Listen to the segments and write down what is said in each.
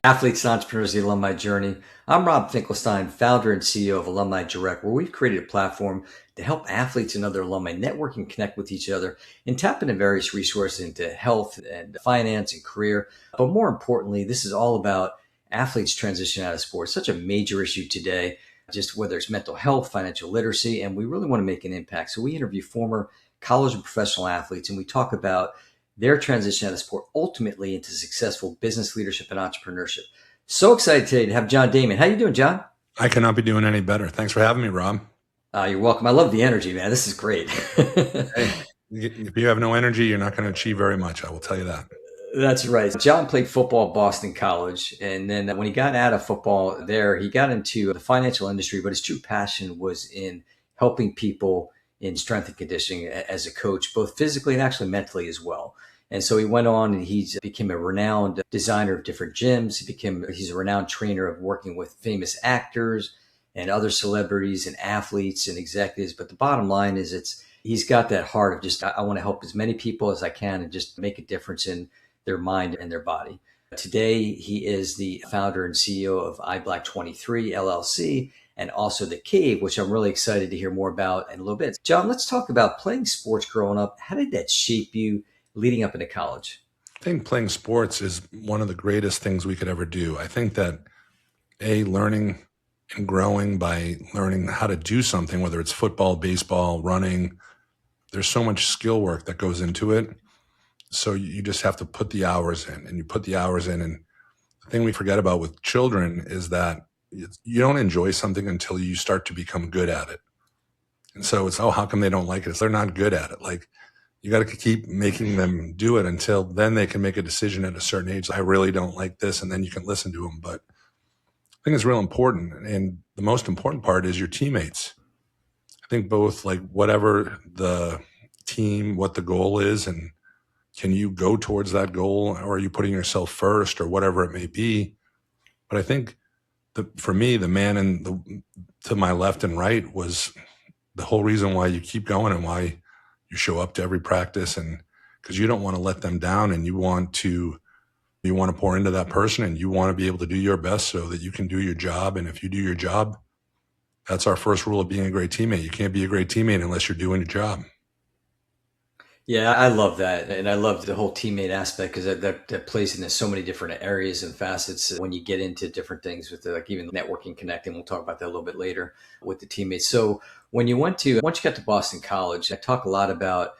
Athletes and Entrepreneurs, the Alumni Journey. I'm Rob Finkelstein, founder and CEO of Alumni Direct, where we've created a platform to help athletes and other alumni network and connect with each other and tap into various resources into health and finance and career. But more importantly, this is all about athletes transition out of sports, such a major issue today, just whether it's mental health, financial literacy, and we really want to make an impact. So we interview former college and professional athletes, and we talk about their transition out of sport ultimately into successful business leadership and entrepreneurship. So excited today to have John Damon. How you doing, John? I cannot be doing any better. Thanks for having me, Rob. You're welcome. I love the energy, man. This is great. Hey, if you have no energy, you're not going to achieve very much. I will tell you that. That's right. John played football at Boston College. And then when he got out of football there, he got into the financial industry, but his true passion was in helping people in strength and conditioning as a coach, both physically and actually mentally as well. And so he went on and he became a renowned designer of different gyms. He's a renowned trainer of working with famous actors and other celebrities and athletes and executives. But the bottom line is he's got that heart of just, I want to help as many people as I can and just make a difference in their mind and their body. Today, he is the founder and CEO of iBlack23 LLC and also The Cave, which I'm really excited to hear more about in a little bit. John, let's talk about playing sports growing up. How did that shape you leading up into college? I think playing sports is one of the greatest things we could ever do. I think that learning and growing by learning how to do something, whether it's football, baseball, running, there's so much skill work that goes into it. So you just have to put the hours in, and you put the hours in. And the thing we forget about with children is that you don't enjoy something until you start to become good at it. And so it's, how come they don't like it? It's they're not good at it. Like, you got to keep making them do it until then they can make a decision at a certain age. I really don't like this. And then you can listen to them. But I think it's real important. And the most important part is your teammates. I think both, like, whatever the team, what the goal is, and can you go towards that goal, or are you putting yourself first, or whatever it may be. But I think for me, the man to my left and right was the whole reason why you keep going and why you show up to every practice, and because you don't want to let them down, and you want to pour into that person, and you want to be able to do your best so that you can do your job. And if you do your job, that's our first rule of being a great teammate. You can't be a great teammate unless you're doing your job. Yeah, I love that. And I love the whole teammate aspect because that plays into so many different areas and facets when you get into different things with like even networking, connecting. We'll talk about that a little bit later with the teammates. So once you got to Boston College, I talk a lot about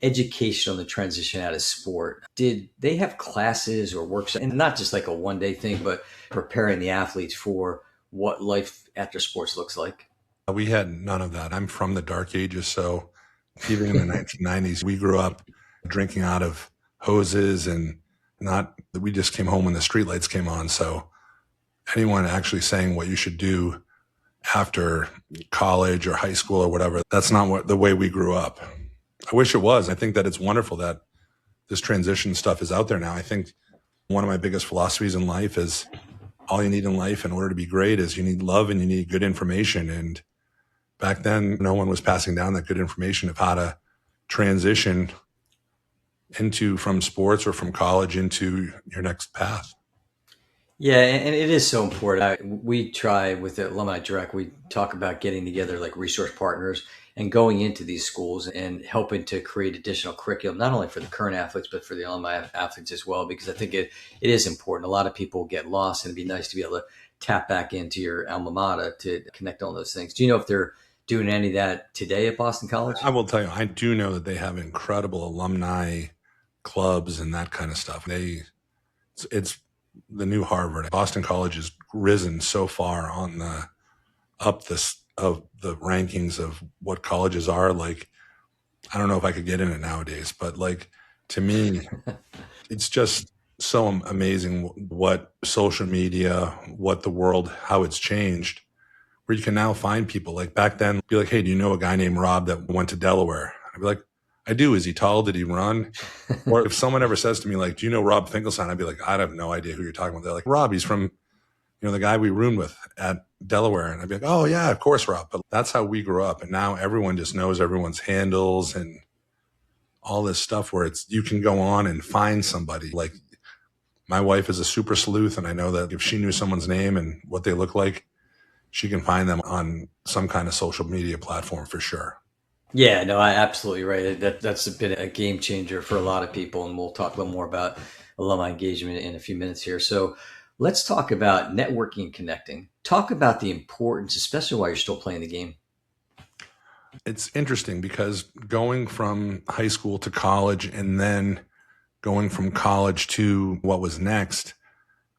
education on the transition out of sport. Did they have classes or workshops, and not just like a one-day thing, but preparing the athletes for what life after sports looks like? We had none of that. I'm from the dark ages, so even in the 1990s, we grew up drinking out of hoses, and we just came home when the streetlights came on. So anyone actually saying what you should do after college or high school or whatever, that's not the way we grew up. I wish it was. I think that it's wonderful that this transition stuff is out there now. I think one of my biggest philosophies in life is all you need in life in order to be great is you need love and you need good information. And back then, no one was passing down that good information of how to transition from sports or from college into your next path. Yeah, and it is so important. We try with the Alumni Direct, we talk about getting together like resource partners and going into these schools and helping to create additional curriculum, not only for the current athletes, but for the alumni athletes as well, because I think it is important. A lot of people get lost, and it'd be nice to be able to tap back into your alma mater to connect all those things. Do you know if they're doing any of that today at Boston College? I will tell you, I do know that they have incredible alumni clubs and that kind of stuff. It's the new Harvard. Boston College has risen so far on the rankings of what colleges are. Like, I don't know if I could get in it nowadays, but like, to me, it's just so amazing what social media, what the world, how it's changed, where you can now find people. Like back then, be like, hey, do you know a guy named Rob that went to Delaware? I'd be like, I do. Is he tall? Did he run? Or if someone ever says to me, like, do you know Rob Finkelstein? I'd be like, I have no idea who you're talking about. They're like, Rob, he's from, the guy we roomed with at Delaware. And I'd be like, oh yeah, of course, Rob. But that's how we grew up. And now everyone just knows everyone's handles and all this stuff where you can go on and find somebody. Like, My wife is a super sleuth, and I know that if she knew someone's name and what they look like, she can find them on some kind of social media platform for sure. Yeah, no, I absolutely right. That's been a game changer for a lot of people, and we'll talk a little more about alumni engagement in a few minutes here. So let's talk about networking and connecting. Talk about the importance, especially while you're still playing the game. It's interesting because going from high school to college and then going from college to what was next,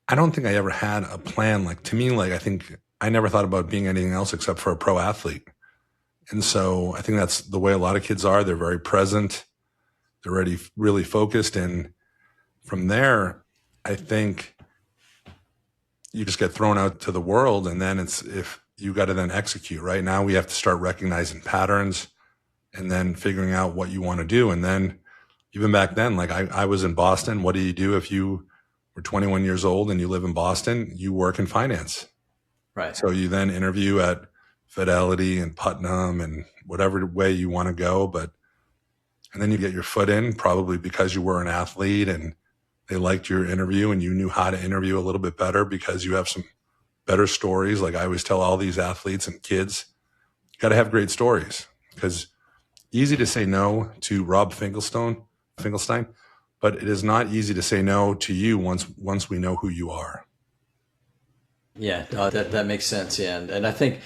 I don't think I ever had a plan. Like to me, like I think I never thought about being anything else except for a pro athlete. And so I think that's the way a lot of kids are. They're very present. They're already really focused. And from there, I think you just get thrown out to the world. And then it's if you got to then execute. Right now, we have to start recognizing patterns and then figuring out what you want to do. And then even back then, like I was in Boston. What do you do if you were 21 years old and you live in Boston? You work in finance. Right. So you then interview at Fidelity and Putnam and whatever way you want to go. And then you get your foot in probably because you were an athlete and they liked your interview and you knew how to interview a little bit better because you have some better stories. Like I always tell all these athletes and kids, you got to have great stories because easy to say no to Rob Finkelstein, but it is not easy to say no to you once we know who you are. Yeah, that makes sense. Yeah, and I think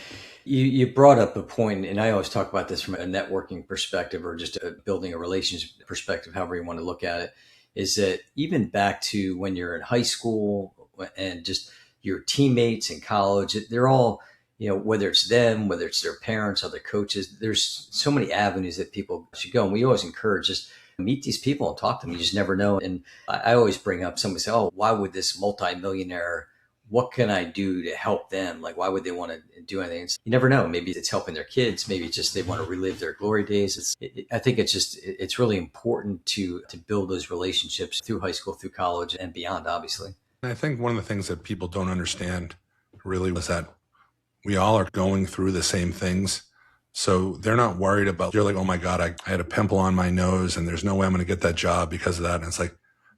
you brought up a point, and I always talk about this from a networking perspective or just building a relationship perspective, however you want to look at it, is that even back to when you're in high school and just your teammates in college, they're all, whether it's them, whether it's their parents, other coaches, there's so many avenues that people should go. And we always encourage just meet these people and talk to them. You just never know. And I always bring up somebody say, oh, why would this multimillionaire, what can I do to help them? Like, why would they want to do anything? You never know. Maybe it's helping their kids. Maybe it's just they want to relive their glory days. I think it's really important to build those relationships through high school, through college, and beyond, obviously. I think one of the things that people don't understand really was that we all are going through the same things. So they're not worried about, you're like, oh my God, I had a pimple on my nose and there's no way I'm going to get that job because of that. And it's like,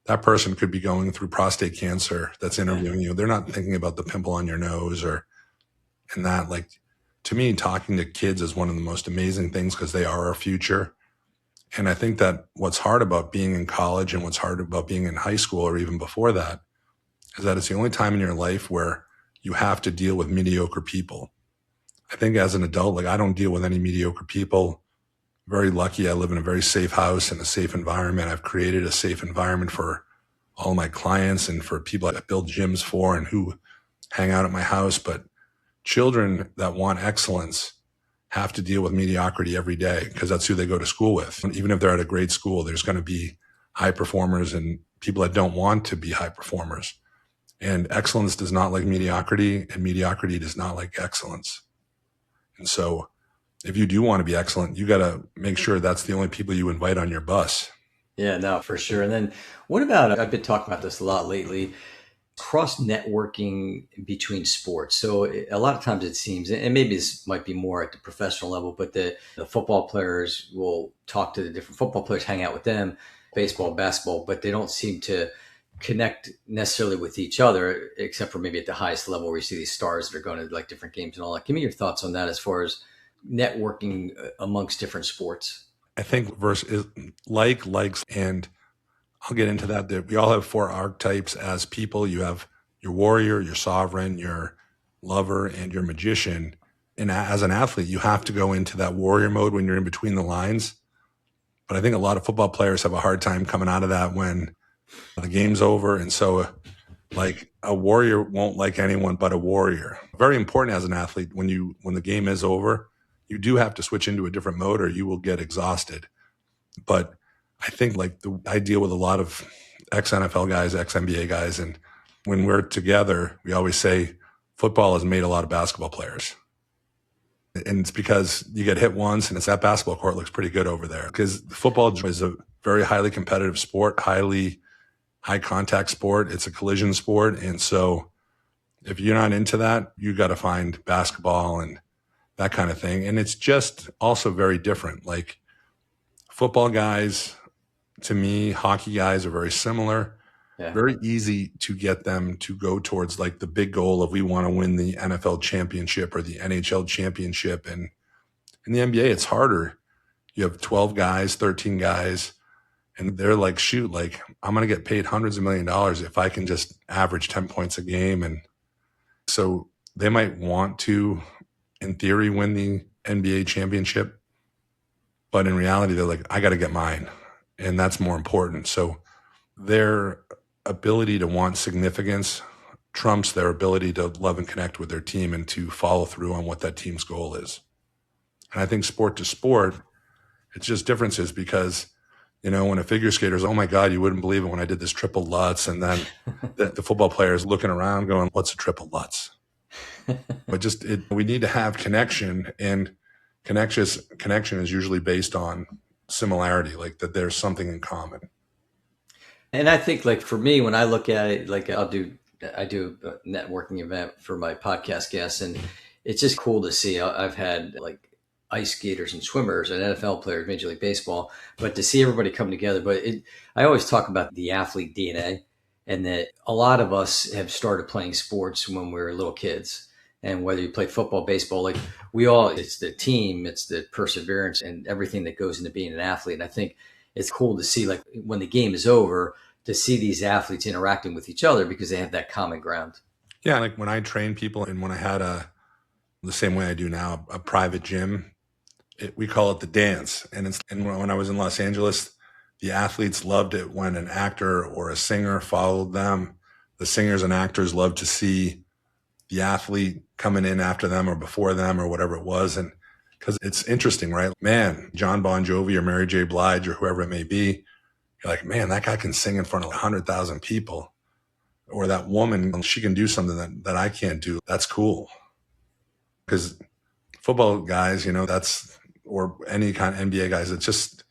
that person could be going through prostate cancer that's interviewing you. They're not thinking about the pimple on your nose and that. Like, to me, talking to kids is one of the most amazing things because they are our future. And I think that what's hard about being in college and what's hard about being in high school or even before that is that it's the only time in your life where you have to deal with mediocre people. I think as an adult, like I don't deal with any mediocre people. Very lucky. I live in a very safe house and a safe environment. I've created a safe environment for all my clients and for people I build gyms for and who hang out at my house. But children that want excellence have to deal with mediocrity every day because that's who they go to school with. And even if they're at a great school, there's going to be high performers and people that don't want to be high performers. And excellence does not like mediocrity, and mediocrity does not like excellence. And so if you do want to be excellent, you got to make sure that's the only people you invite on your bus. Yeah, no, for sure. And then what about, I've been talking about this a lot lately, cross networking between sports. So a lot of times it seems, and maybe this might be more at the professional level, but the football players will talk to the different football players, hang out with them, baseball, basketball, but they don't seem to connect necessarily with each other, except for maybe at the highest level where you see these stars that are going to like different games and all that. Give me your thoughts on that as far as networking amongst different sports. I think versus likes, and I'll get into that. That we all have 4 archetypes as people. You have your warrior, your sovereign, your lover, and your magician. And as an athlete, you have to go into that warrior mode when you're in between the lines. But I think a lot of football players have a hard time coming out of that when the game's over. And so like a warrior won't like anyone but a warrior. Very important as an athlete when the game is over, you do have to switch into a different mode or you will get exhausted. But I think like I deal with a lot of ex-NFL guys, ex-NBA guys. And when we're together, we always say football has made a lot of basketball players. And it's because you get hit once and it's that basketball court looks pretty good over there. Because football is a very highly competitive sport, high contact sport. It's a collision sport. And so if you're not into that, you got to find basketball and that kind of thing. And it's just also very different. Like football guys, to me, hockey guys are very similar. Yeah. very easy to get them to go towards like the big goal of we want to win the NFL championship or the NHL championship. And in the NBA, it's harder. You have 12 guys, 13 guys, and they're like, shoot, like I'm going to get paid hundreds of $1,000,000 if I can just average 10 points a game. And so they might want to, in theory, win the NBA championship. But in reality, they're like, I got to get mine. And that's more important. So their ability to want significance trumps their ability to love and connect with their team and to follow through on what that team's goal is. And I think sport to sport, it's just differences because, when a figure skater's, oh my God, you wouldn't believe it when I did this triple Lutz. And then the football player is looking around going, what's a triple Lutz? But we need to have connection, and connection is usually based on similarity, like that there's something in common. And I think like for me, when I look at it, like I do a networking event for my podcast guests, and it's just cool to see. I've had like ice skaters and swimmers and NFL players, Major League Baseball, but to see everybody come together. But I always talk about the athlete DNA, and that a lot of us have started playing sports when we were little kids. And whether you play football, baseball, like it's the team, it's the perseverance and everything that goes into being an athlete. And I think it's cool to see, like when the game is over, to see these athletes interacting with each other because they have that common ground. Yeah, like when I train people and when I had the same way I do now, a private gym, we call it the dance. And when I was in Los Angeles, the athletes loved it when an actor or a singer followed them. The singers and actors loved to see the athlete coming in after them or before them or whatever it was. And because it's interesting, right? Man, John Bon Jovi or Mary J. Blige or whoever it may be, you're like, man, that guy can sing in front of 100,000 people. Or that woman, she can do something that I can't do. That's cool. Because football guys, or any kind of NBA guys, it's just,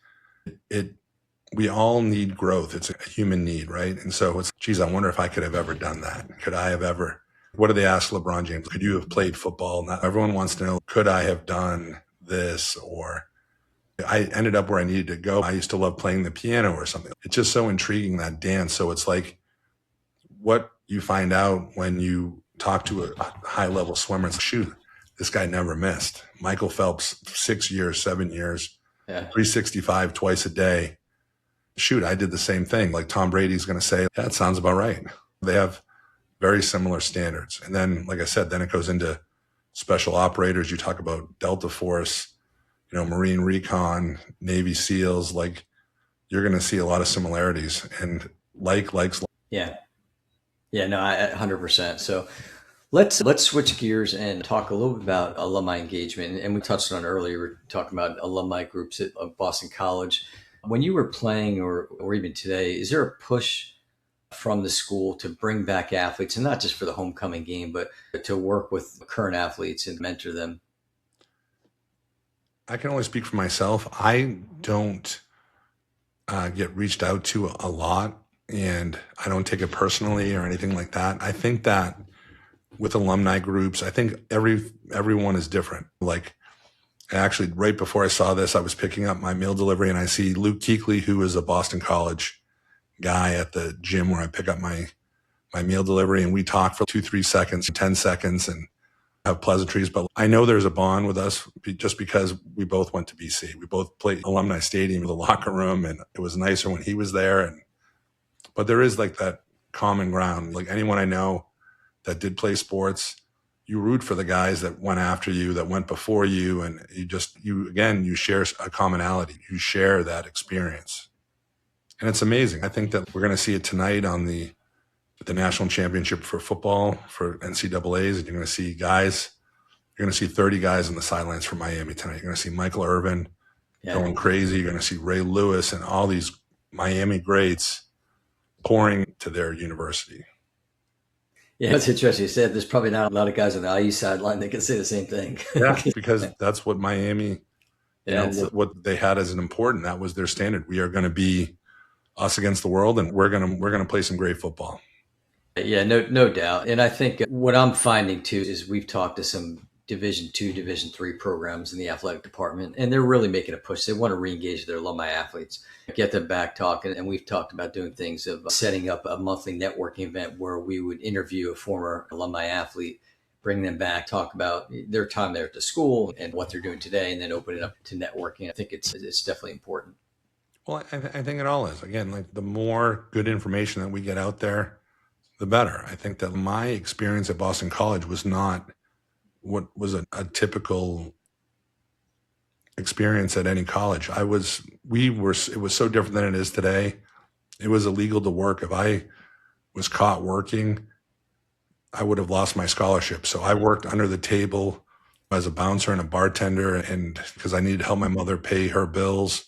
we all need growth. It's a human need, right? And so it's, geez, I wonder if I could have ever done that. Could I have ever, what do they ask LeBron James? Could you have played football? Now, everyone wants to know, could I have done this? Or I ended up where I needed to go. I used to love playing the piano or something. It's just so intriguing, that dance. So it's like what you find out when you talk to a high level swimmer. It's, shoot, this guy never missed. Michael Phelps, 6 years, 7 years, 365 twice a day. Shoot, I did the same thing. Like Tom Brady's going to say, yeah, that sounds about right. They have very similar standards. And then, like I said, then it goes into special operators. You talk about Delta Force, Marine Recon, Navy SEALs. Like, you're going to see a lot of similarities, and likes. Yeah. Yeah, no, 100%. So let's switch gears and talk a little bit about alumni engagement. And we touched on it earlier. We were talking about alumni groups at Boston College. When you were playing, or even today, is there a push from the school to bring back athletes, and not just for the homecoming game, but to work with current athletes and mentor them? I can only speak for myself. I don't get reached out to a lot, and I don't take it personally or anything like that. I think that with alumni groups, I think everyone is different. Like, actually, right before I saw this, I was picking up my meal delivery, and I see Luke Kuechly, who is a Boston College guy, at the gym where I pick up my meal delivery, and we talk for 2-3 seconds, 10 seconds, and have pleasantries. But I know there's a bond with us just because we both went to BC. We both played Alumni Stadium, the locker room, and it was nicer when he was there. But there is like that common ground. Like anyone I know that did play sports, you root for the guys that went after you, that went before you, and you share a commonality. You share that experience. And it's amazing. I think that we're going to see it tonight on the national championship for football for NCAAs, and you're going to see guys. You're going to see 30 guys on the sidelines for Miami tonight. You're going to see Michael Irvin going crazy. You're going to see Ray Lewis and all these Miami greats pouring to their university. Yeah, it's interesting. You said there's probably not a lot of guys on the IU sideline that can say the same thing. Yeah, because that's what Miami, what they had as an important. That was their standard. We are going to be us against the world, and we're gonna play some great football. Yeah, no doubt. And I think what I'm finding too is we've talked to some Division II, Division III programs in the athletic department, and they're really making a push. They want to reengage their alumni athletes, get them back talking. And we've talked about doing things of setting up a monthly networking event where we would interview a former alumni athlete, bring them back, talk about their time there at the school and what they're doing today, and then open it up to networking. I think it's definitely important. Well, I think it all is. Again, like the more good information that we get out there, the better. I think that my experience at Boston College was not what was a typical experience at any college. It was so different than it is today. It was illegal to work. If I was caught working, I would have lost my scholarship. So I worked under the table as a bouncer and a bartender, and because I needed to help my mother pay her bills.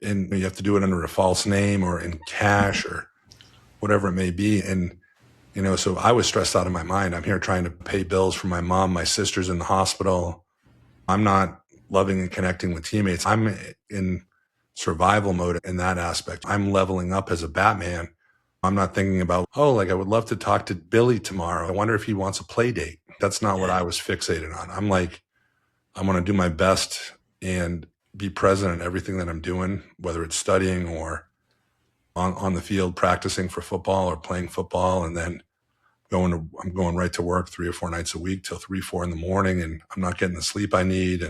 And you have to do it under a false name or in cash or whatever it may be. And, so I was stressed out of my mind. I'm here trying to pay bills for my mom. My sister's in the hospital. I'm not loving and connecting with teammates. I'm in survival mode in that aspect. I'm leveling up as a Batman. I'm not thinking about, I would love to talk to Billy tomorrow. I wonder if he wants a play date. That's not what I was fixated on. I'm like, I want to do my best and be present in everything that I'm doing, whether it's studying or on the field, practicing for football or playing football. And then I'm going right to work 3 or 4 nights a week till 3, 4 in the morning. And I'm not getting the sleep I need.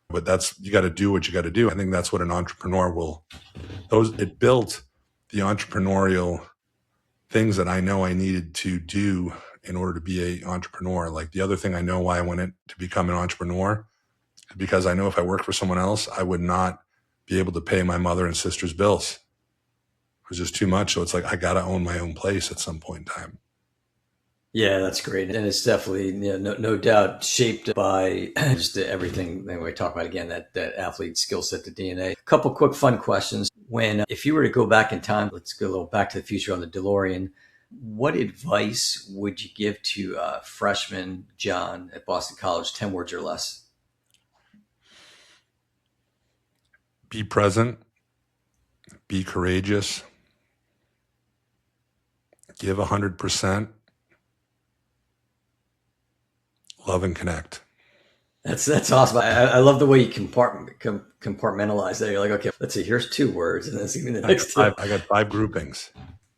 But you got to do what you got to do. I think that's what an entrepreneur it built the entrepreneurial things that I know I needed to do in order to be an entrepreneur. Like the other thing I know why I went in to become an entrepreneur, because I know if I worked for someone else, I would not be able to pay my mother and sister's bills. It was just too much. So it's like, I got to own my own place at some point in time. Yeah, that's great. And it's definitely, no doubt shaped by just everything that we talk about again, that athlete skill set, the DNA. A couple quick fun questions. If you were to go back in time, let's go a little back to the future on the DeLorean. What advice would you give to freshman John at Boston College, 10 words or less? Be present, be courageous, give 100%, love and connect. That's awesome. I love the way you compartmentalize that. You're like, okay, let's see, here's 2 words, and then see the next 2. I got 5 groupings.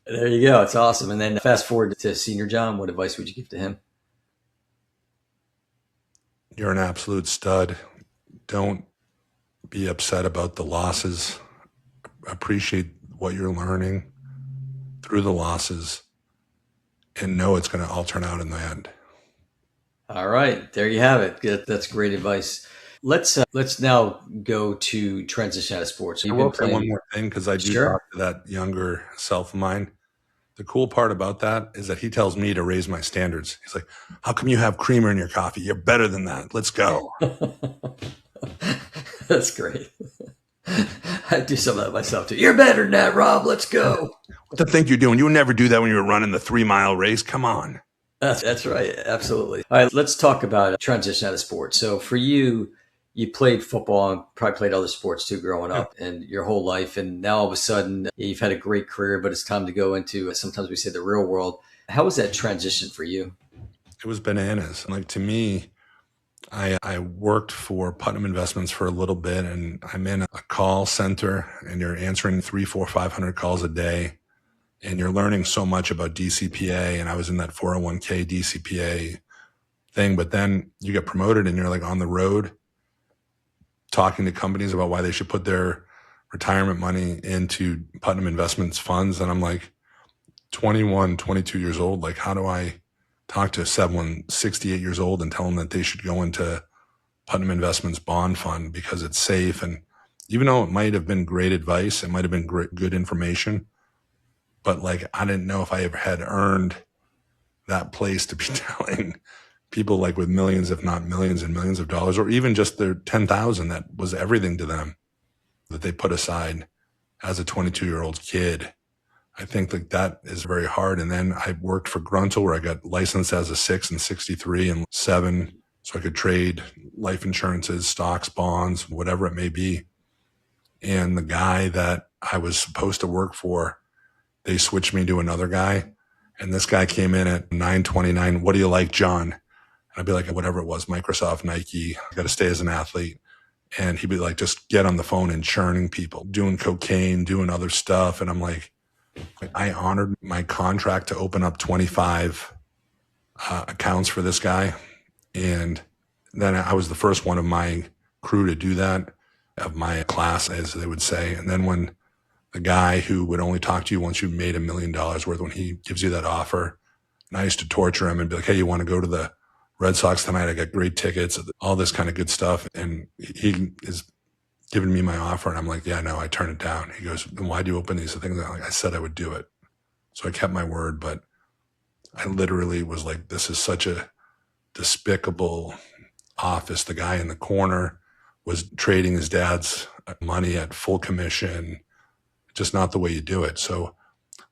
There you go. It's awesome. And then fast forward to senior John, what advice would you give to him? You're an absolute stud. Don't be upset about the losses. Appreciate what you're learning through the losses and know it's going to all turn out in the end. All right. There you have it. That's great advice. Let's now go to transition out of sports. I will say one more thing, because I do talk to that younger self of mine. The cool part about that is that he tells me to raise my standards. He's like, how come you have creamer in your coffee? You're better than that. Let's go. That's great. I do some of that myself too. You're better than that, Rob. Let's go. What the think you're doing? You would never do that when you were running the 3-mile race. Come on. That's right. Absolutely. All right. Let's talk about transition out of sports. So for you played football and probably played other sports too growing up and your whole life. And now all of a sudden you've had a great career, but it's time to go into, sometimes we say, the real world. How was that transition for you? It was bananas. Like, to me, I worked for Putnam Investments for a little bit, and I'm in a call center, and you're answering 300, 400, 500 calls a day, and you're learning so much about DCPA. And I was in that 401k DCPA thing, but then you get promoted and you're like on the road talking to companies about why they should put their retirement money into Putnam Investments funds. And I'm like 21, 22 years old. Like, how do I talk to someone 68 years old and tell them that they should go into Putnam Investments bond fund because it's safe? And even though it might have been great advice, it might have been good information, but like, I didn't know if I ever had earned that place to be telling people like with millions, if not millions and millions of dollars, or even just their 10,000, that was everything to them, that they put aside as a 22-year-old kid. I think that is very hard. And then I worked for Gruntel, where I got licensed as a 6 and 63 and 7. So I could trade life insurances, stocks, bonds, whatever it may be. And the guy that I was supposed to work for, they switched me to another guy. And this guy came in at 929. What do you like, John? I'd be like, whatever it was, Microsoft, Nike, I got to stay as an athlete. And he'd be like, just get on the phone and churning people, doing cocaine, doing other stuff. And I'm like, I honored my contract to open up 25 accounts for this guy. And then I was the first one of my crew to do that, of my class, as they would say. And then when the guy who would only talk to you once you made $1 million worth, when he gives you that offer, and I used to torture him and be like, hey, you want to go to the Red Sox tonight? I got great tickets, all this kind of good stuff. And he is giving me my offer. And I'm like, yeah, no, I turned it down. He goes, then why do you open these things? I'm like, I said I would do it. So I kept my word, but I literally was like, this is such a despicable office. The guy in the corner was trading his dad's money at full commission. Just not the way you do it. So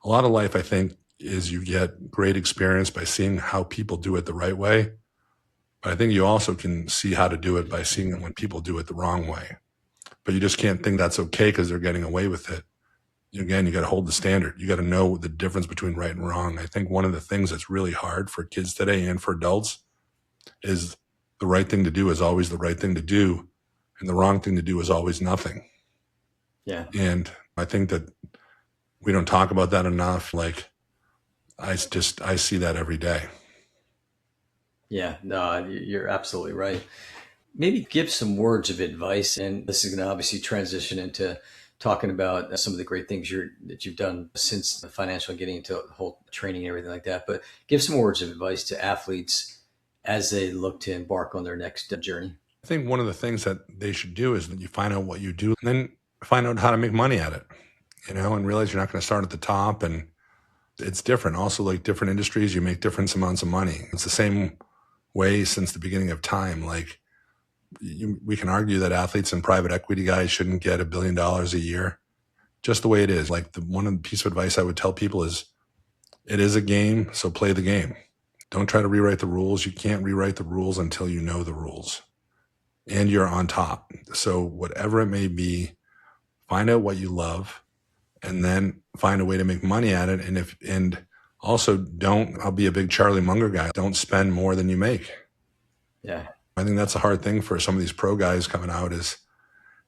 a lot of life, I think, is you get great experience by seeing how people do it the right way. But I think you also can see how to do it by seeing it when people do it the wrong way. But you just can't think that's okay because they're getting away with it. Again, you got to hold the standard. You got to know the difference between right and wrong. I think one of the things that's really hard for kids today and for adults is the right thing to do is always the right thing to do, and the wrong thing to do is always nothing. Yeah. And I think that we don't talk about that enough. Like, I see that every day. Yeah, no, you're absolutely right. Maybe give some words of advice, and this is going to obviously transition into talking about some of the great things that you've done since the financial, getting into the whole training and everything like that. But give some words of advice to athletes as they look to embark on their next journey. I think one of the things that they should do is that you find out what you do and then find out how to make money at it, and realize you're not going to start at the top, and it's different. Also, like different industries, you make different amounts of money. It's the same way since the beginning of time. Like, we can argue that athletes and private equity guys shouldn't get $1 billion a year, just the way it is. Like, one piece of advice I would tell people is, it is a game, so play the game. Don't try to rewrite the rules. You can't rewrite the rules until you know the rules and you're on top. So whatever it may be, find out what you love and then find a way to make money at it. And also I'll be a big Charlie Munger guy. Don't spend more than you make. Yeah. I think that's a hard thing for some of these pro guys coming out, is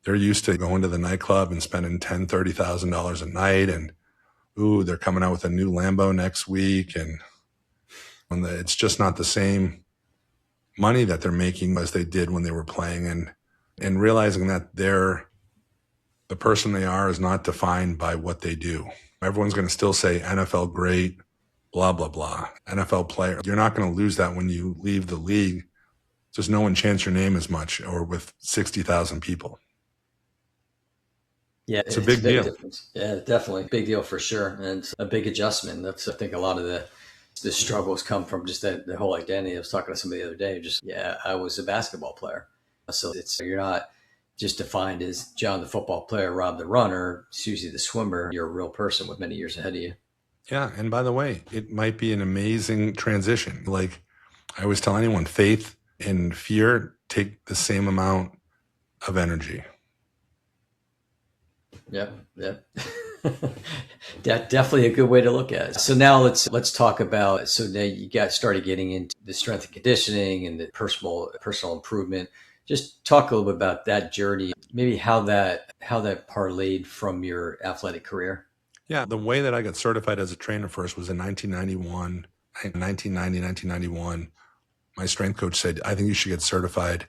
they're used to going to the nightclub and spending $10,000, $30,000 a night. And, they're coming out with a new Lambo next week. And it's just not the same money that they're making as they did when they were playing. And realizing that the person they are is not defined by what they do. Everyone's going to still say NFL great, blah, blah, blah. NFL player. You're not going to lose that when you leave the league. Just no one chants your name as much, or with 60,000 people. Yeah, it's a big deal. Difference. Yeah, definitely. Big deal for sure. And it's a big adjustment. That's, I think, a lot of the struggles come from just the whole identity. I was talking to somebody the other day, I was a basketball player. So you're not just defined as John the football player, Rob the runner, Susie the swimmer. You're a real person with many years ahead of you. Yeah. And by the way, it might be an amazing transition. Like, I always tell anyone, faith and fear take the same amount of energy. Yep. Definitely a good way to look at it. So now let's talk about, so now you started getting into the strength and conditioning and the personal improvement. Just talk a little bit about that journey, maybe how that parlayed from your athletic career. Yeah, the way that I got certified as a trainer first was in 1991. My strength coach said, I think you should get certified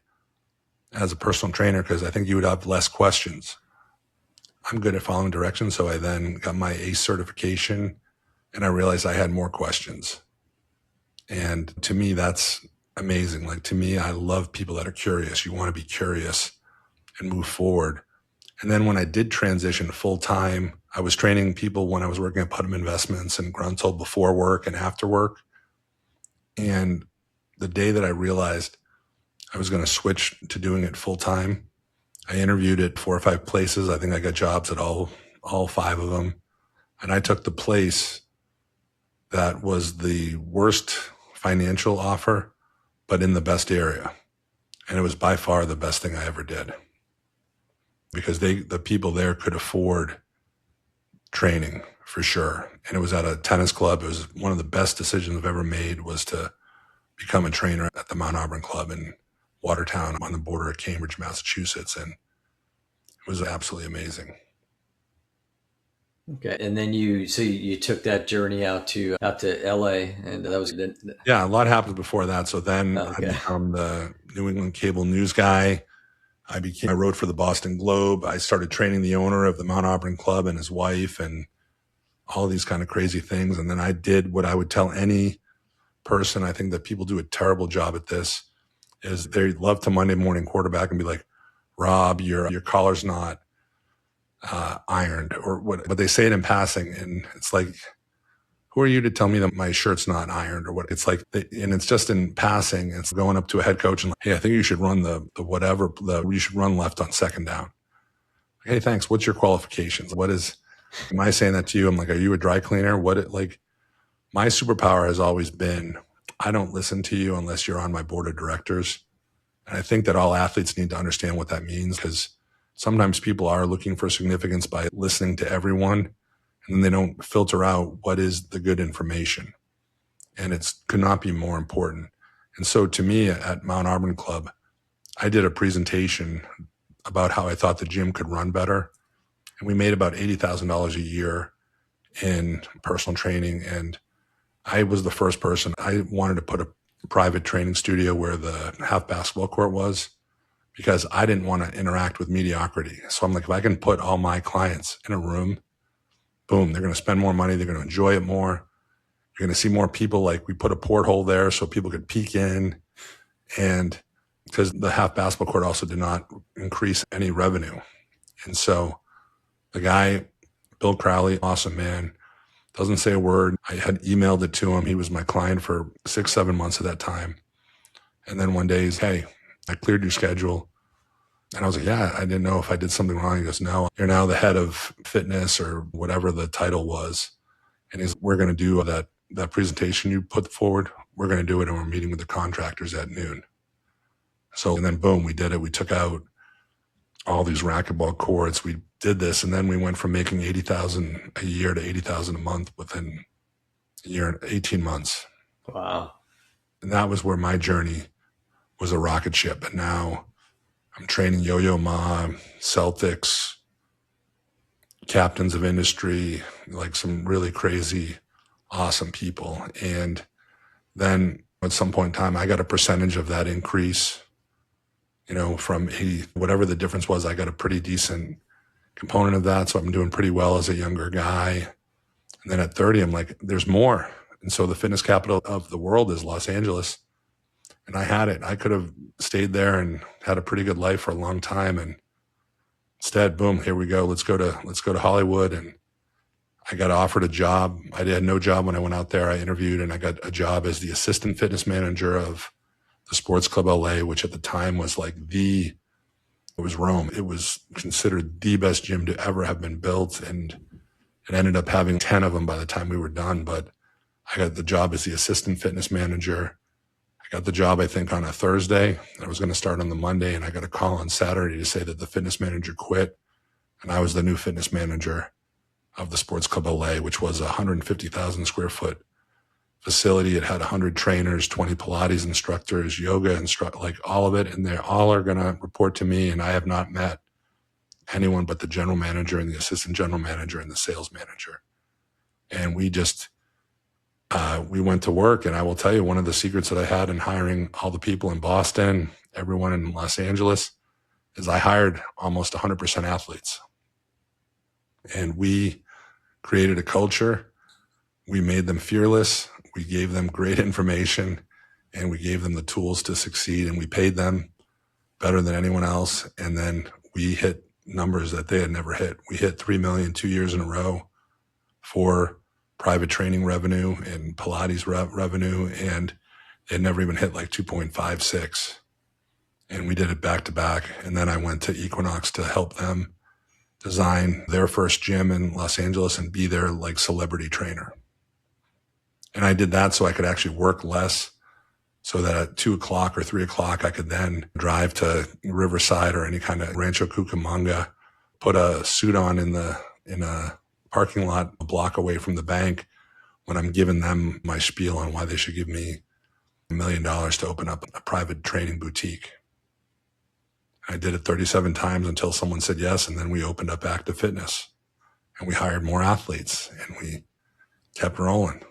as a personal trainer because I think you would have less questions. I'm good at following directions. So I then got my ACE certification and I realized I had more questions. And to me, that's amazing. Like, to me, I love people that are curious. You want to be curious and move forward. And then when I did transition full time, I was training people when I was working at Putnam Investments and Gruntold before work and after work. And the day that I realized I was going to switch to doing it full time, I interviewed at 4 or 5 places. I think I got jobs at all 5 of them. And I took the place that was the worst financial offer, but in the best area. And it was by far the best thing I ever did, because the people there could afford training for sure. And it was at a tennis club. It was one of the best decisions I've ever made, was to become a trainer at the Mount Auburn Club in Watertown on the border of Cambridge, Massachusetts. And it was absolutely amazing. Okay. And then you took that journey out to LA, and that was Yeah, a lot happened before that. So then I okay. become the New England cable news guy. I wrote for the Boston Globe. I started training the owner of the Mount Auburn Club and his wife and all these kind of crazy things. And then I did what I would tell any person. I think that people do a terrible job at this is they love to Monday morning quarterback and be like, Rob, your collar's not ironed or what, but they say it in passing. And it's like, who are you to tell me that my shirt's not ironed or what? It's like, and it's just in passing. It's going up to a head coach and like, hey, I think you should run you should run left on second down. Hey, thanks. What's your qualifications? Am I saying that to you? I'm like, are you a dry cleaner? My superpower has always been, I don't listen to you unless you're on my board of directors. And I think that all athletes need to understand what that means because sometimes people are looking for significance by listening to everyone and then they don't filter out what is the good information. And it could not be more important. And so to me at Mount Auburn Club, I did a presentation about how I thought the gym could run better. And we made about $80,000 a year in personal training. And I was the first person. I wanted to put a private training studio where the half basketball court was because I didn't want to interact with mediocrity. So I'm like, if I can put all my clients in a room, boom, they're going to spend more money. They're going to enjoy it more. You're going to see more people. Like we put a porthole there so people could peek in. And because the half basketball court also did not increase any revenue. And so the guy, Bill Crowley, awesome man, doesn't say a word. I had emailed it to him. He was my client for 6-7 months at that time. And then one day he's, hey, I cleared your schedule. And I was like, yeah, I didn't know if I did something wrong. He goes, no, you're now the head of fitness or whatever the title was. And he's, we're going to do that presentation you put forward. We're going to do it. And we're meeting with the contractors at noon. So, and then boom, we did it. We took out all these racquetball courts. We did this. And then we went from making $80,000 a year to $80,000 a month within a year and 18 months. Wow. And that was where my journey was a rocket ship. And now I'm training Yo-Yo Ma, Celtics, captains of industry, like some really crazy, awesome people. And then at some point in time, I got a percentage of that increase, from 80, whatever the difference was, I got a pretty decent component of that. So I'm doing pretty well as a younger guy. And then at 30, I'm like, there's more. And so the fitness capital of the world is Los Angeles. And I had it. I could have stayed there and had a pretty good life for a long time. And instead, boom, here we go. Let's go to Hollywood. And I got offered a job. I had no job when I went out there. I interviewed and I got a job as the assistant fitness manager of the Sports Club LA, which at the time was like it was Rome. It was considered the best gym to ever have been built. And it ended up having 10 of them by the time we were done. But I got the job as the assistant fitness manager. I got the job, I think, on a Thursday. I was going to start on the Monday, and I got a call on Saturday to say that the fitness manager quit. And I was the new fitness manager of the Sports Club LA, which was a 150,000 square foot facility. It had 100 trainers, 20 Pilates instructors, yoga like all of it. And they all are going to report to me. And I have not met anyone but the general manager and the assistant general manager and the sales manager. And we went to work. And I will tell you, one of the secrets that I had in hiring all the people in Boston, everyone in Los Angeles, is I hired almost 100% athletes. And we created a culture. We made them fearless. We gave them great information and we gave them the tools to succeed, and we paid them better than anyone else. And then we hit numbers that they had never hit. We hit 3 million 2 years in a row for private training revenue and Pilates revenue. And they had never even hit like 2.56. And we did it back to back. And then I went to Equinox to help them design their first gym in Los Angeles and be their like celebrity trainer. And I did that so I could actually work less, so that at 2:00 or 3:00, I could then drive to Riverside or any kind of Rancho Cucamonga, put a suit on in a parking lot a block away from the bank when I'm giving them my spiel on why they should give me $1 million to open up a private training boutique. I did it 37 times until someone said yes, and then we opened up Active Fitness, and we hired more athletes, and we kept rolling.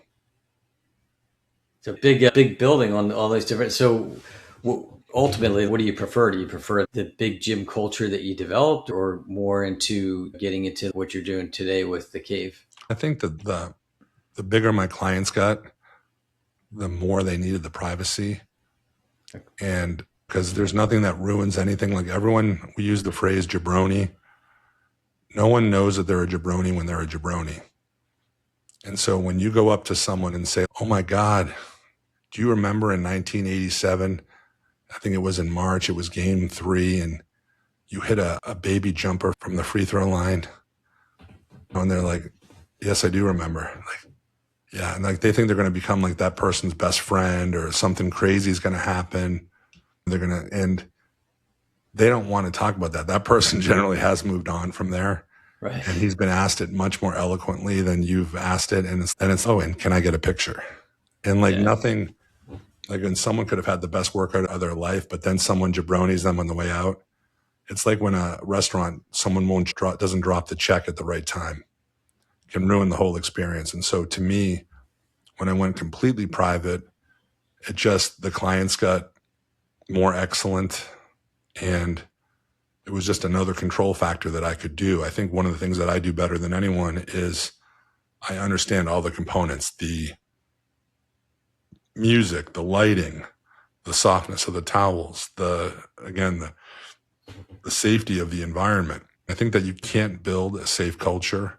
It's a big building on all those different. So ultimately, what do you prefer? Do you prefer the big gym culture that you developed, or more into getting into what you're doing today with the cave? I think that the bigger my clients got, the more they needed the privacy. And because there's nothing that ruins anything. Like everyone, we use the phrase jabroni. No one knows that they're a jabroni when they're a jabroni. And so when you go up to someone and say, oh my God, do you remember in 1987, I think it was in March, it was game 3, and you hit a baby jumper from the free throw line? And they're like, yes, I do remember. Like, yeah. And like, they think they're going to become like that person's best friend, or something crazy is going to happen. And they don't want to talk about that. That person generally has moved on from there. Right. And he's been asked it much more eloquently than you've asked it. And it's oh, and can I get a picture? And like nothing, like when someone could have had the best workout of their life, but then someone jabronis them on the way out. It's like when a restaurant, someone doesn't drop the check at the right time. It can ruin the whole experience. And so to me, when I went completely private, the clients got more excellent, and it was just another control factor that I could do. I think one of the things that I do better than anyone is I understand all the components, the music, the lighting, the softness of the towels, the safety of the environment. I think that you can't build a safe culture.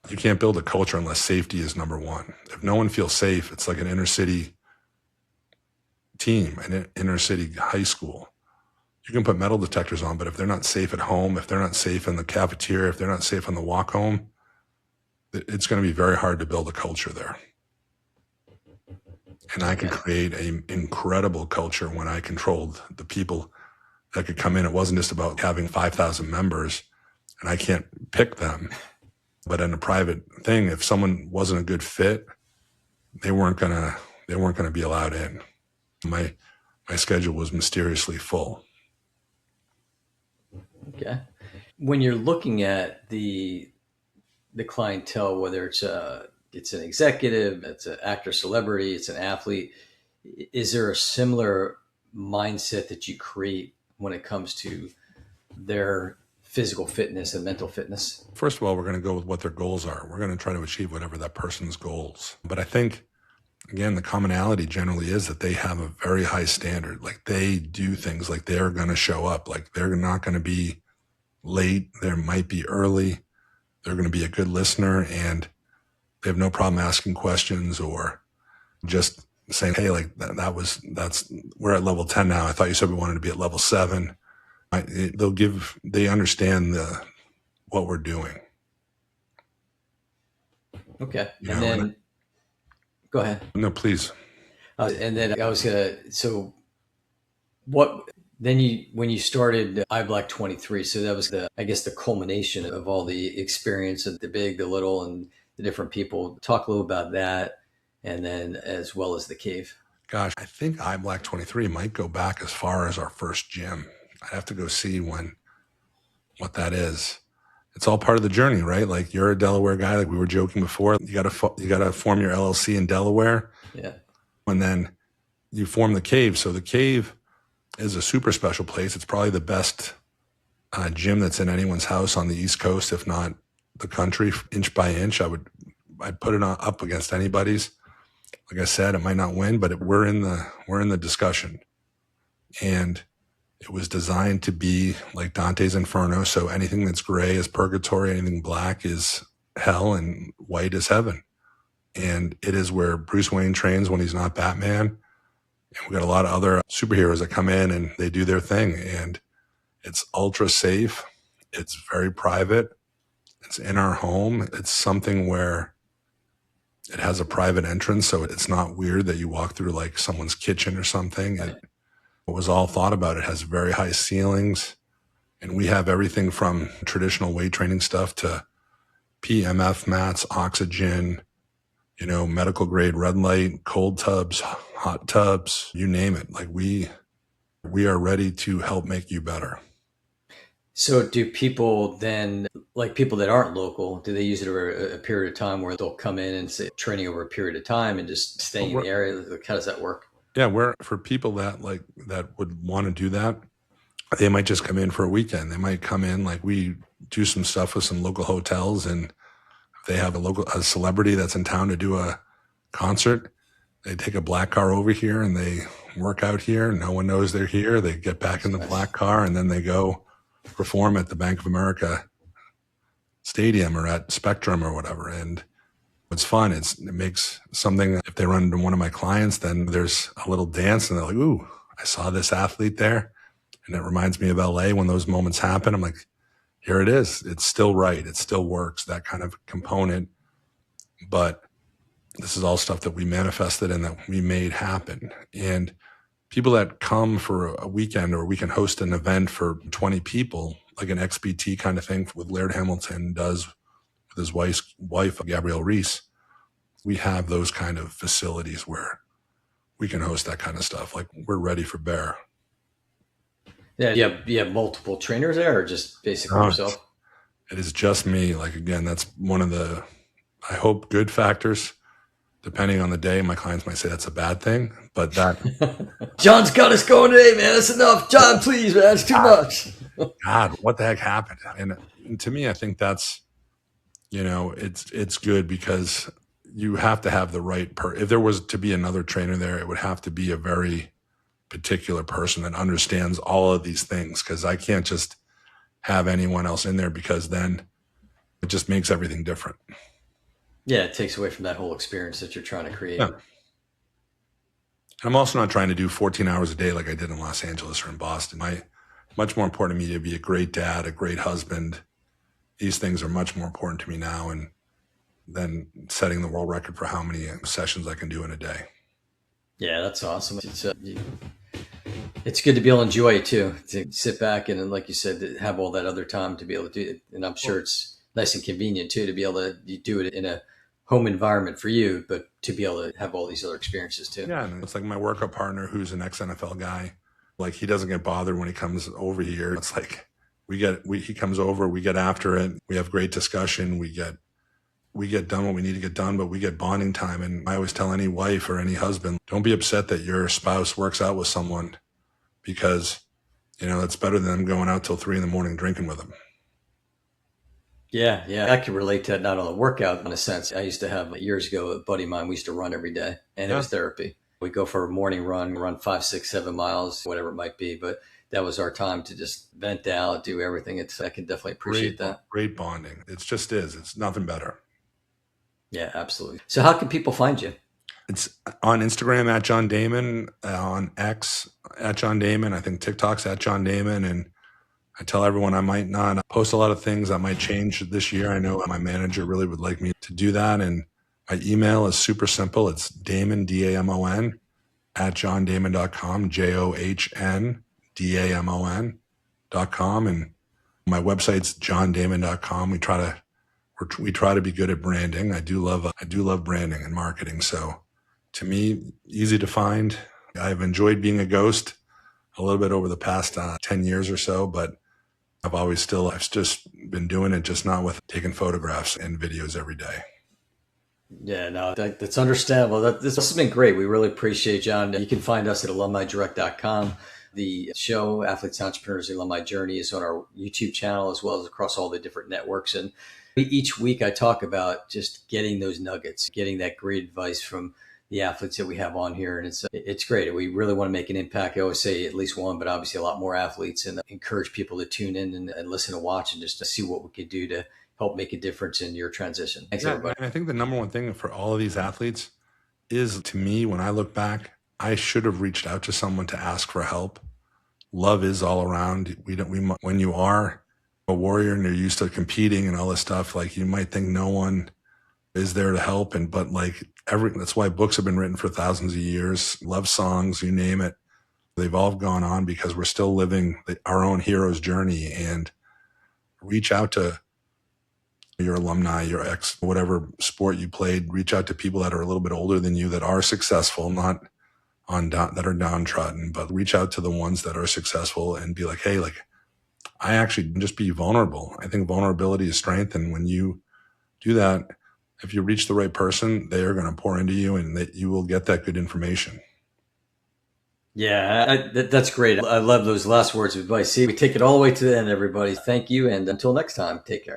You can't build a culture unless safety is number one. If no one feels safe, it's like an inner city team, an inner city high school. You can put metal detectors on, but if they're not safe at home, if they're not safe in the cafeteria, if they're not safe on the walk home, it's going to be very hard to build a culture there. And I could create an incredible culture when I controlled the people that could come in. It wasn't just about having 5,000 members, and I can't pick them. But in a private thing, if someone wasn't a good fit, they weren't gonna be allowed in. My schedule was mysteriously full. Okay. When you're looking at the clientele, whether it's an executive, it's an actor, celebrity, it's an athlete, is there a similar mindset that you create when it comes to their physical fitness and mental fitness? First of all, we're going to go with what their goals are. We're going to try to achieve whatever that person's goals. But I think, again, the commonality generally is that they have a very high standard. Like they do things like they're going to show up. Like they're not going to be late. They might be early. They're going to be a good listener, and they have no problem asking questions or just saying, hey, like we're at level 10 now. I thought you said we wanted to be at level 7. They understand what we're doing. Okay. And then go ahead. No, please. And then I was so what, then when you started iBlack 23, so that was the culmination of all the experience of the big, the little, and the different people. Talk a little about that, and then as well as the cave. Gosh, I think iBlack 23 might go back as far as our first gym. I have to go see what that is. It's all part of the journey, right? Like you're a Delaware guy, like we were joking before. You got to form your LLC in Delaware. Yeah. And then you form the cave. So the cave is a super special place. It's probably the best gym that's in anyone's house on the East Coast, if not the country, inch by inch. I'd put it up against anybody's. Like I said, it might not win, but we're in the discussion. And it was designed to be like Dante's Inferno. So anything that's gray is purgatory, anything black is hell, and white is heaven. And it is where Bruce Wayne trains when he's not Batman. And we got a lot of other superheroes that come in and they do their thing. And it's ultra safe. It's very private. It's in our home. It's something where it has a private entrance. So it's not weird that you walk through like someone's kitchen or something. It was all thought about. It has very high ceilings. And we have everything from traditional weight training stuff to PMF mats, oxygen, medical grade red light, cold tubs, hot tubs, you name it. Like we are ready to help make you better. So do people then, like people that aren't local, do they use it over a period of time where they'll come in and say training over a period of time and just staying in the area? Like, how does that work? Yeah, we're for people that would want to do that, they might just come in for a weekend. They might come in, like we do some stuff with some local hotels, and if they have a celebrity that's in town to do a concert, they take a black car over here and they work out here. No one knows they're here. They get back in the black car and then they go perform at the Bank of America Stadium or at Spectrum or whatever. And it's fun. It makes something, if they run into one of my clients, then there's a little dance and they're like, ooh, I saw this athlete there. And it reminds me of LA when those moments happen. I'm like, here it is. It's still right. It still works, that kind of component. But this is all stuff that we manifested and that we made happen. And people that come for a weekend, or we can host an event for 20 people, like an XBT kind of thing with Laird Hamilton does with his wife, Gabrielle Reese. We have those kind of facilities where we can host that kind of stuff. Like we're ready for bear. Yeah, you have multiple trainers there, or just basically yourself? It is just me. Like, again, that's one of the, I hope, good factors. Depending on the day, my clients might say that's a bad thing, but that John's got us going today, man. That's enough. John, please, man. It's too much. God, what the heck happened? And to me, I think that's, it's good because you have to have the right if there was to be another trainer there, it would have to be a very particular person that understands all of these things, because I can't just have anyone else in there, because then it just makes everything different. Yeah, it takes away from that whole experience that you're trying to create. Yeah. I'm also not trying to do 14 hours a day like I did in Los Angeles or in Boston. Much more important to me to be a great dad, a great husband. These things are much more important to me now, and than setting the world record for how many sessions I can do in a day. Yeah, that's awesome. It's good to be able to enjoy it too, to sit back and, like you said, to have all that other time to be able to do it. And I'm sure it's nice and convenient too, to be able to do it in a home environment for you, but to be able to have all these other experiences too. Yeah, and it's like my workout partner, who's an ex-NFL guy. Like, he doesn't get bothered when he comes over here. It's like he comes over, we get after it, we have great discussion, we get done what we need to get done, but we get bonding time. And I always tell any wife or any husband, don't be upset that your spouse works out with someone, because it's better than them going out till 3 a.m. drinking with them. Yeah. I can relate to that, not on the workout in a sense. I used to have, years ago, a buddy of mine, we used to run every day, and it was therapy. We go for a morning run 5, 6, 7 miles, whatever it might be. But that was our time to just vent out, do everything. I can definitely appreciate that. Great bonding. It just is. It's nothing better. Yeah, absolutely. So how can people find you? It's on Instagram at John Damon, on X at John Damon. I think TikTok's at John Damon. And I tell everyone I might not post a lot of things that might change this year. I know my manager really would like me to do that. And my email is super simple. It's Damon, DAMON, at johndamon.com, JOHNDAMON.com. And my website's johndamon.com. We try to be good at branding. I do love branding and marketing. So to me, easy to find. I've enjoyed being a ghost a little bit over the past 10 years or so, but I've just been doing it, just not with taking photographs and videos every day. Yeah, no, that's understandable. This has been great. We really appreciate John. You can find us at alumnidirect.com. The show, Athletes and Entrepreneurs, the Alumni Journey, is on our YouTube channel, as well as across all the different networks. And each week I talk about just getting those nuggets, getting that great advice from the athletes that we have on here. And it's great. We really want to make an impact. I always say at least one, but obviously a lot more athletes, and encourage people to tune in and listen and watch, and just to see what we could do to help make a difference in your transition. Thanks, everybody. And I think the number one thing for all of these athletes is, to me, when I look back, I should have reached out to someone to ask for help. Love is all around. When you are a warrior and you're used to competing and all this stuff, like, you might think no one is there to help. But that's why books have been written for thousands of years. Love songs, you name it. They've all gone on because we're still living our own hero's journey. And reach out to your alumni, your ex, whatever sport you played. Reach out to people that are a little bit older than you that are successful, not that are downtrodden, but reach out to the ones that are successful and be like, hey, like, I actually just be vulnerable. I think vulnerability is strength. And when you do that, if you reach the right person, they are going to pour into you and that you will get that good information. Yeah, that's great. I love those last words of advice. See, we take it all the way to the end, everybody. Thank you. And until next time, take care.